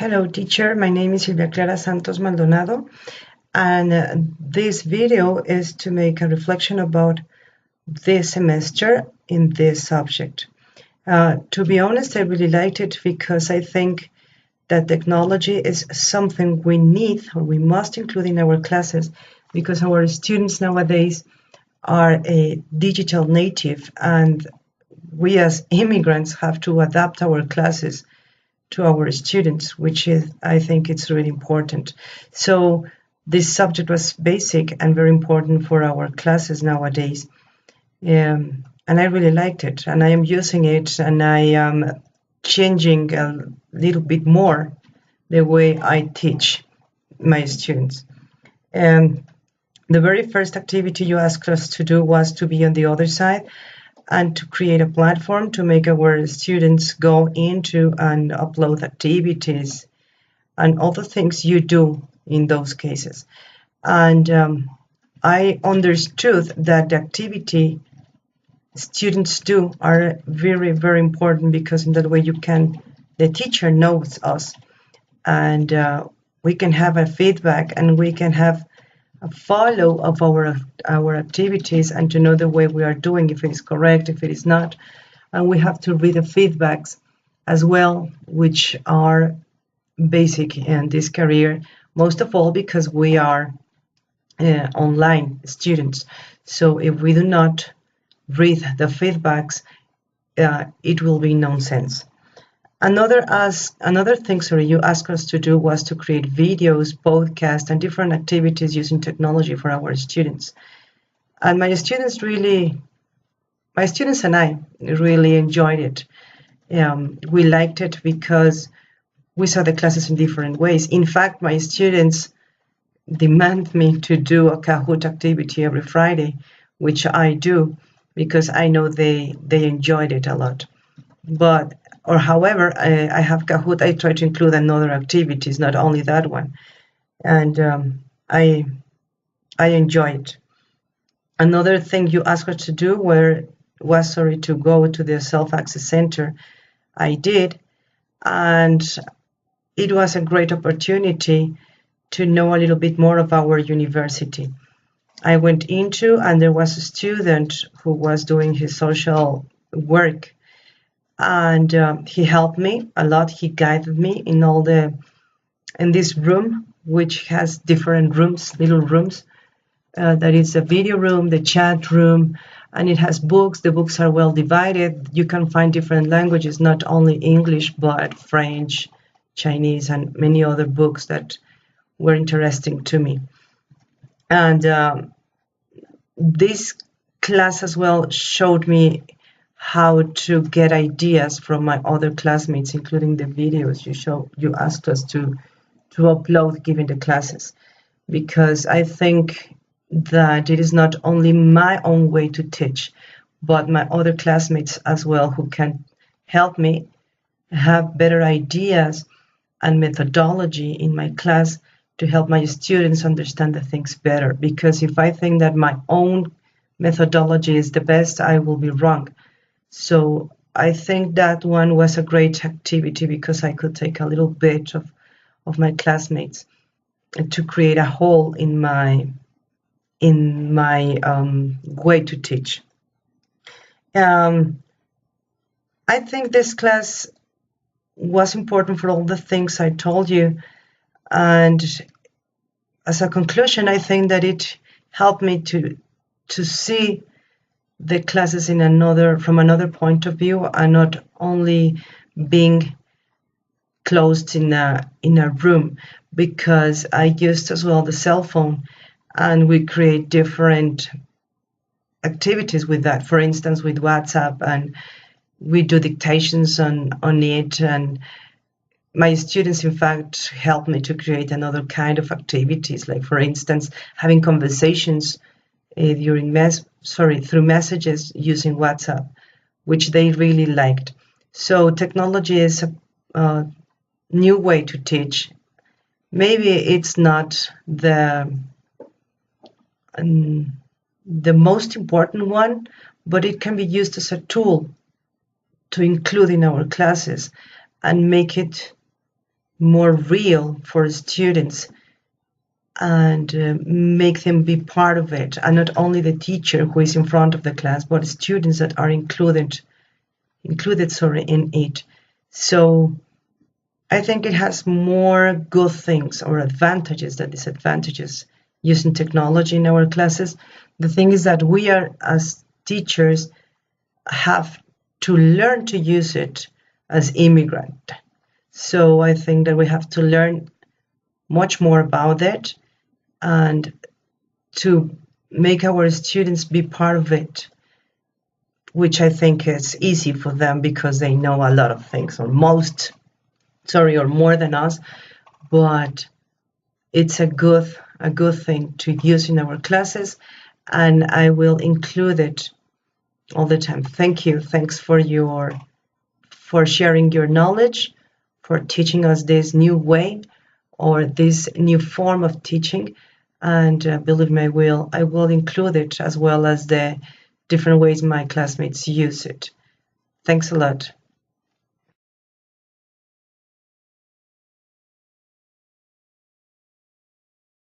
Hello, teacher. My name is Silvia Clara Santos Maldonado, and this video is to make a reflection about this semester in this subject. To be honest, I really liked it because I think that technology is something we need or we must include in our classes because our students nowadays are a digital native, and we as immigrants have to adapt our classes to our students, which is, I think it's really important. So this subject was basic and very important for our classes nowadays. And I really liked it, and I am using it, and I am changing a little bit more the way I teach my students. And the very first activity you asked us to do was to be on the other side and to create a platform to make our students go into and upload activities and other things you do in those cases. And I understood that the activity students do are very, very important because in that way the teacher knows us, and we can have a feedback and we can have a follow of our activities and to know the way we are doing, if it is correct, if it is not. And we have to read the feedbacks as well, which are basic in this career, most of all because we are online students. So if we do not read the feedbacks, it will be nonsense. Another thing, you asked us to do was to create videos, podcasts, and different activities using technology for our students. And my students and I really enjoyed it. We liked it because we saw the classes in different ways. In fact, my students demand me to do a Kahoot activity every Friday, which I do because I know they enjoyed it a lot. However, I have Kahoot, I try to include another activities, not only that one. And I enjoy it. Another thing you asked us to do was to go to the Self-Access Center. I did, and it was a great opportunity to know a little bit more of our university. I went into, and there was a student who was doing his social work, and he helped me a lot. He guided me in this room, which has different rooms, little rooms. That is a video room, the chat room, and it has books. The books are well divided. You can find different languages, not only English, but French, Chinese, and many other books that were interesting to me. And this class as well showed me how to get ideas from my other classmates, including the videos you asked us to upload given the classes, because I think that it is not only my own way to teach, but my other classmates as well who can help me have better ideas and methodology in my class to help my students understand the things better. Because if I think that my own methodology is the best, I will be wrong. So I think that one was a great activity because I could take a little bit of my classmates to create a whole in my way to teach. I think this class was important for all the things I told you, and as a conclusion, I think that it helped me to see the classes from another point of view, and not only being closed in a room, because I used as well the cell phone, and we create different activities with that. For instance, with WhatsApp, and we do dictations on it, and my students, in fact, helped me to create another kind of activities, like, for instance, having conversations through messages using WhatsApp, which they really liked. So technology is a new way to teach. Maybe it's not the most important one, but it can be used as a tool to include in our classes and make it more real for students and make them be part of it, and not only the teacher who is in front of the class, but students that are included in it. So I think it has more good things or advantages than disadvantages using technology in our classes. The thing is that we are, as teachers, have to learn to use it as immigrant. So I think that we have to learn much more about it and to make our students be part of it, which I think is easy for them because they know a lot of things, or more than us, but it's a good thing to use in our classes, and I will include it all the time. Thank you. Thanks for sharing your knowledge, for teaching us this new way or this new form of teaching. And believe me, I will include it as well as the different ways my classmates use it. Thanks a lot.